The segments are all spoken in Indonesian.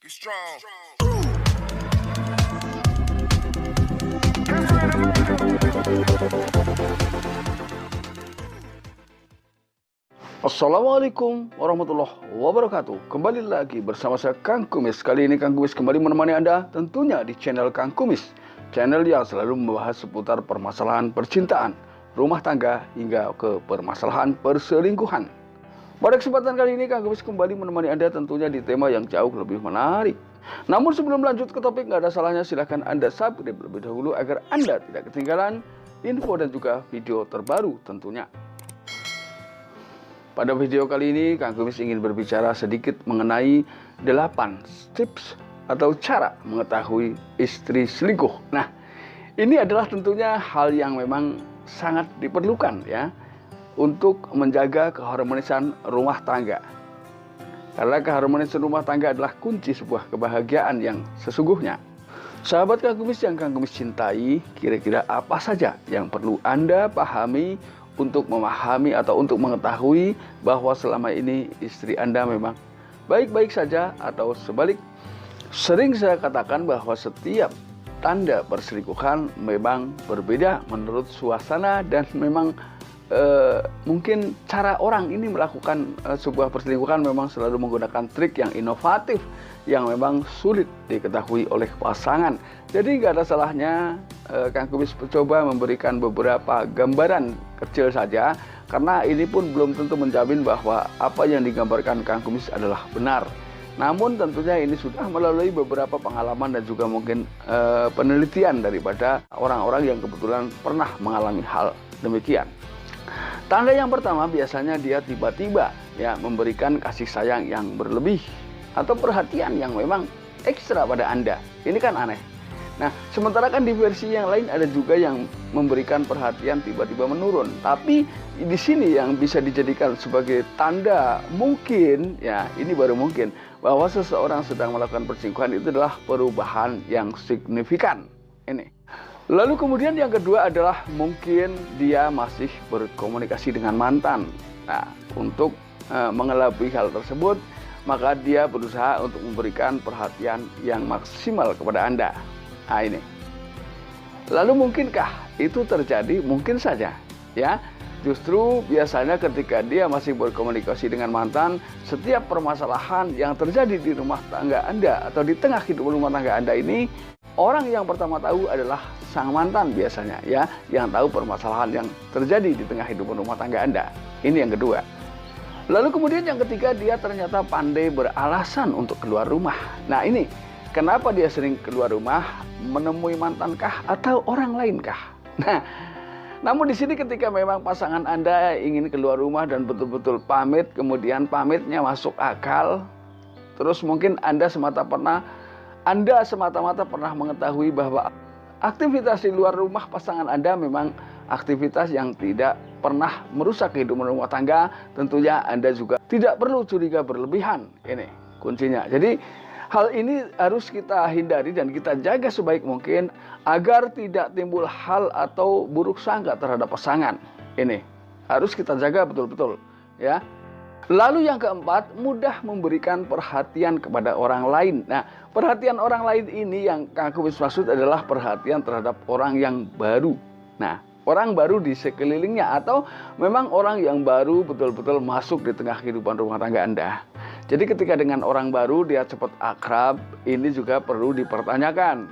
Be strong. Assalamualaikum warahmatullahi wabarakatuh. Kembali lagi bersama saya Kang Kumis. Kali ini Kang Kumis kembali menemani Anda tentunya di channel Kang Kumis, channel yang selalu membahas seputar permasalahan percintaan, rumah tangga hingga ke permasalahan perselingkuhan. Pada kesempatan kali ini Kang Kumis kembali menemani Anda tentunya di tema yang jauh lebih menarik. Namun sebelum lanjut ke topik, nggak ada salahnya silahkan Anda subscribe terlebih dahulu agar Anda tidak ketinggalan info dan juga video terbaru tentunya. Pada video kali ini, Kang Kumis ingin berbicara sedikit mengenai 8 tips atau cara mengetahui istri selingkuh. Nah, ini adalah tentunya hal yang memang sangat diperlukan ya untuk menjaga keharmonisan rumah tangga. Karena keharmonisan rumah tangga adalah kunci sebuah kebahagiaan yang sesungguhnya. Sahabat Kang Kumis yang Kang Kumis cintai, kira-kira apa saja yang perlu Anda pahami untuk memahami atau untuk mengetahui bahwa selama ini istri Anda memang baik-baik saja, atau sebalik. Sering saya katakan bahwa setiap tanda perselingkuhan memang berbeda menurut suasana dan memang mungkin cara orang ini melakukan sebuah perselingkuhan memang selalu menggunakan trik yang inovatif yang memang sulit diketahui oleh pasangan. Jadi nggak ada salahnya Kang Kumis coba memberikan beberapa gambaran kecil saja, karena ini pun belum tentu menjamin bahwa apa yang digambarkan Kang Kumis adalah benar. Namun tentunya ini sudah melalui beberapa pengalaman dan juga mungkin penelitian daripada orang-orang yang kebetulan pernah mengalami hal demikian. Tanda yang pertama biasanya dia tiba-tiba ya memberikan kasih sayang yang berlebih atau perhatian yang memang ekstra pada Anda. Ini kan aneh. Nah, sementara kan di versi yang lain ada juga yang memberikan perhatian tiba-tiba menurun. Tapi di sini yang bisa dijadikan sebagai tanda mungkin, ya ini baru mungkin, bahwa seseorang sedang melakukan perselingkuhan itu adalah perubahan yang signifikan. Ini. Lalu kemudian yang kedua adalah mungkin dia masih berkomunikasi dengan mantan. Nah, untuk mengelabui hal tersebut, maka dia berusaha untuk memberikan perhatian yang maksimal kepada Anda. Nah, ini. Lalu mungkinkah itu terjadi? Mungkin saja, ya. Justru biasanya ketika dia masih berkomunikasi dengan mantan, setiap permasalahan yang terjadi di rumah tangga Anda atau di tengah hidup rumah tangga Anda ini, orang yang pertama tahu adalah sang mantan biasanya, ya, yang tahu permasalahan yang terjadi di tengah hidup rumah tangga Anda. Ini yang kedua. Lalu kemudian yang ketiga, dia ternyata pandai beralasan untuk keluar rumah. Nah, ini kenapa dia sering keluar rumah, menemui mantankah atau orang lainkah? Nah, namun di sini ketika memang pasangan Anda ingin keluar rumah dan betul-betul pamit, kemudian pamitnya masuk akal, terus mungkin Anda semata-mata pernah mengetahui bahwa aktivitas di luar rumah pasangan Anda memang aktivitas yang tidak pernah merusak kehidupan rumah tangga, tentunya Anda juga tidak perlu curiga berlebihan. Ini kuncinya. Jadi hal ini harus kita hindari dan kita jaga sebaik mungkin agar tidak timbul hal atau buruk sangka terhadap pasangan. Ini harus kita jaga betul-betul, ya. Lalu yang keempat, mudah memberikan perhatian kepada orang lain. Nah, perhatian orang lain ini yang Kang Kumis maksud adalah perhatian terhadap orang yang baru. Nah, orang baru di sekelilingnya atau memang orang yang baru betul-betul masuk di tengah kehidupan rumah tangga Anda. Jadi ketika dengan orang baru dia cepat akrab, ini juga perlu dipertanyakan.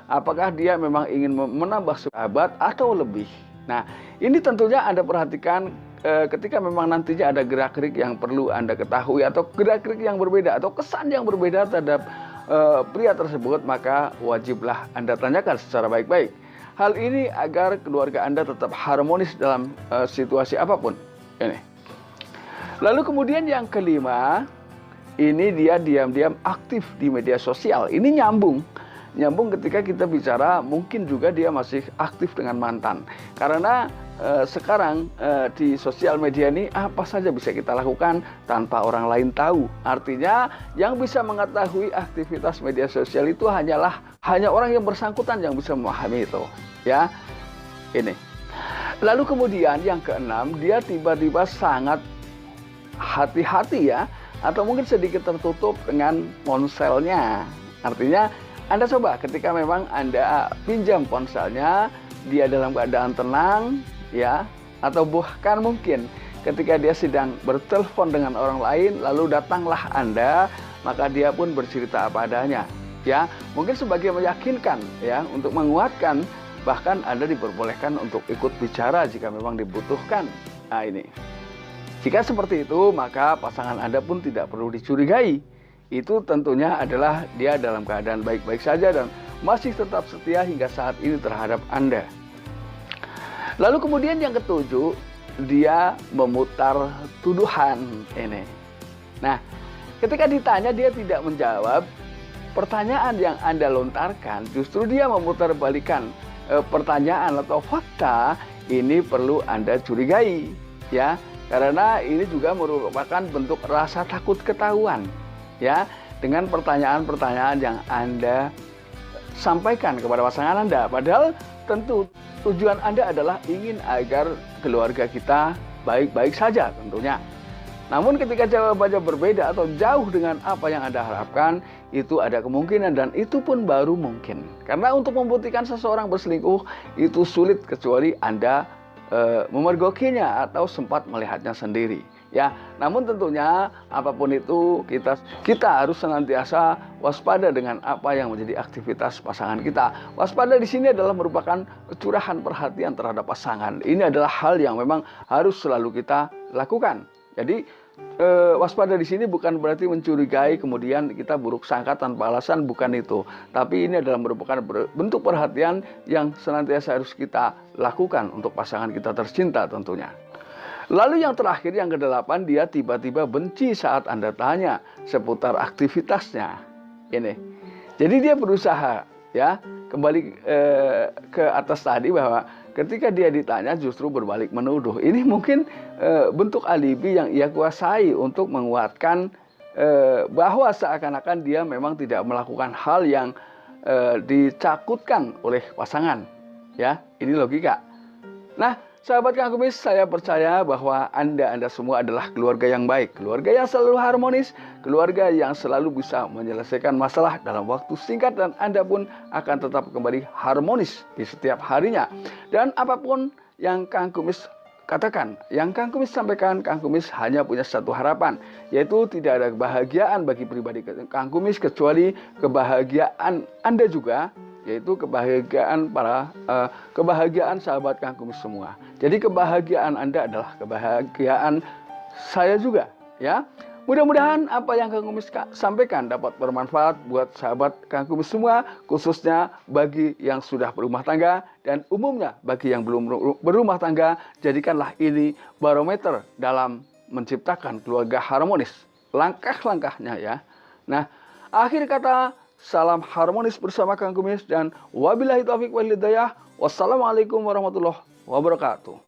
Apakah dia memang ingin menambah sahabat atau lebih? Nah, ini tentunya Anda perhatikan ketika memang nantinya ada gerak-gerik yang perlu Anda ketahui atau gerak-gerik yang berbeda atau kesan yang berbeda terhadap pria tersebut, maka wajiblah Anda tanyakan secara baik-baik. Hal ini agar keluarga Anda tetap harmonis dalam situasi apapun. Ini. Lalu kemudian yang kelima, ini dia diam-diam aktif di media sosial. Ini nyambung ketika kita bicara mungkin juga dia masih aktif dengan mantan. Karena sekarang di sosial media ini apa saja bisa kita lakukan tanpa orang lain tahu. Artinya yang bisa mengetahui aktivitas media sosial itu hanya orang yang bersangkutan yang bisa memahami itu, ya. Ini. Lalu kemudian yang keenam, dia tiba-tiba sangat hati-hati ya atau mungkin sedikit tertutup dengan ponselnya. Artinya Anda coba ketika memang Anda pinjam ponselnya, dia dalam keadaan tenang ya, atau bahkan mungkin ketika dia sedang bertelepon dengan orang lain, lalu datanglah Anda, maka dia pun bercerita apa adanya ya, mungkin sebagai meyakinkan ya, untuk menguatkan, bahkan Anda diperbolehkan untuk ikut bicara jika memang dibutuhkan. Nah ini, jika seperti itu, maka pasangan Anda pun tidak perlu dicurigai. Itu tentunya adalah dia dalam keadaan baik-baik saja dan masih tetap setia hingga saat ini terhadap Anda. Lalu kemudian yang ketujuh, dia memutar tuduhan ini. Nah, ketika ditanya dia tidak menjawab pertanyaan yang Anda lontarkan, justru dia memutarbalikkan pertanyaan atau fakta. Ini perlu Anda curigai ya, karena ini juga merupakan bentuk rasa takut ketahuan ya, dengan pertanyaan-pertanyaan yang Anda sampaikan kepada pasangan Anda. Padahal tentu tujuan Anda adalah ingin agar keluarga kita baik-baik saja tentunya. Namun ketika jawabannya berbeda atau jauh dengan apa yang Anda harapkan, itu ada kemungkinan dan itu pun baru mungkin. Karena untuk membuktikan seseorang berselingkuh itu sulit kecuali Anda memergokinya atau sempat melihatnya sendiri. Ya, namun tentunya apapun itu kita harus senantiasa waspada dengan apa yang menjadi aktivitas pasangan kita. Waspada di sini adalah merupakan curahan perhatian terhadap pasangan. Ini adalah hal yang memang harus selalu kita lakukan. Jadi waspada di sini bukan berarti mencurigai kemudian kita buruk sangka tanpa alasan, bukan itu. Tapi ini adalah merupakan bentuk perhatian yang senantiasa harus kita lakukan untuk pasangan kita tercinta tentunya. Lalu yang terakhir, yang kedelapan, dia tiba-tiba benci saat Anda tanya seputar aktivitasnya. Ini. Jadi dia berusaha ya, kembali ke atas tadi bahwa ketika dia ditanya justru berbalik menuduh. Ini mungkin bentuk alibi yang ia kuasai untuk menguatkan bahwa seakan-akan dia memang tidak melakukan hal yang dicakutkan oleh pasangan. Ya, ini logika. Nah, sahabat Kang Kumis, saya percaya bahwa Anda semua adalah keluarga yang baik, keluarga yang selalu harmonis, keluarga yang selalu bisa menyelesaikan masalah dalam waktu singkat, dan Anda pun akan tetap kembali harmonis di setiap harinya. Dan apapun yang Kang Kumis katakan, yang Kang Kumis sampaikan, Kang Kumis hanya punya satu harapan, yaitu tidak ada kebahagiaan bagi pribadi Kang Kumis kecuali kebahagiaan Anda juga, yaitu kebahagiaan kebahagiaan sahabat Kang Kumis semua. Jadi kebahagiaan Anda adalah kebahagiaan saya juga ya. Mudah-mudahan apa yang Kang Kumis sampaikan dapat bermanfaat buat sahabat Kang Kumis semua, khususnya bagi yang sudah berumah tangga dan umumnya bagi yang belum berumah tangga. Jadikanlah ini barometer dalam menciptakan keluarga harmonis. Langkah-langkahnya ya. Nah, akhir kata, salam harmonis bersama Kang Kumis dan wabillahi taufiq wal hidayah. Wassalamualaikum warahmatullahi wabarakatuh.